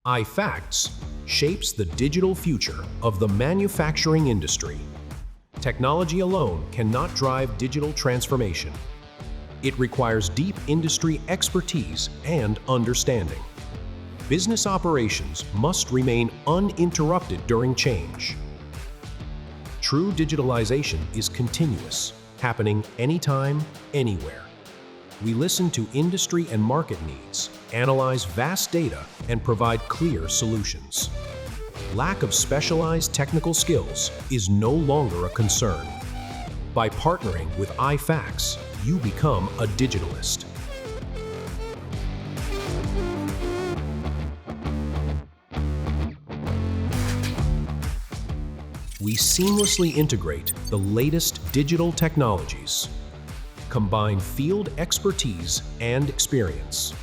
iFacts shapes the digital future of the manufacturing industry. Technology alone cannot drive digital transformation. It requires deep industry expertise and understanding. Business operations must remain uninterrupted during change. True digitalization is continuous, happening anytime, anywhere. We listen to industry and market needs, analyze vast data, and provide clear solutions. Lack of specialized technical skills is no longer a concern. By partnering with iFacts, you become a digitalist. We seamlessly integrate the latest digital technologies, combine field expertise and experience,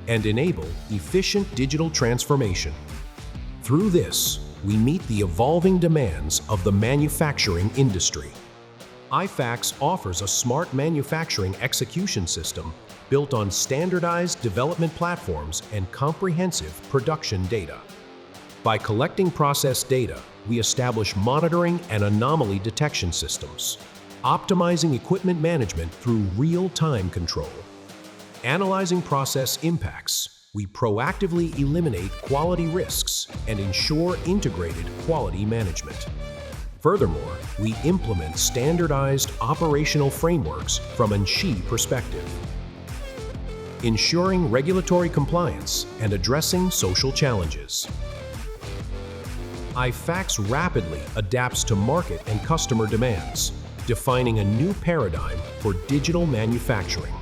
and enable efficient digital transformation. Through this, we meet the evolving demands of the manufacturing industry. iFacts offers a smart manufacturing execution system built on standardized development platforms and comprehensive production data. By collecting process data, we establish monitoring and anomaly detection systems, optimizing equipment management through real-time control. Analyzing process impacts, we proactively eliminate quality risks and ensure integrated quality management. Furthermore, we implement standardized operational frameworks from an SHE perspective, ensuring regulatory compliance and addressing social challenges. iFacts rapidly adapts to market and customer demands, defining a new paradigm for digital manufacturing.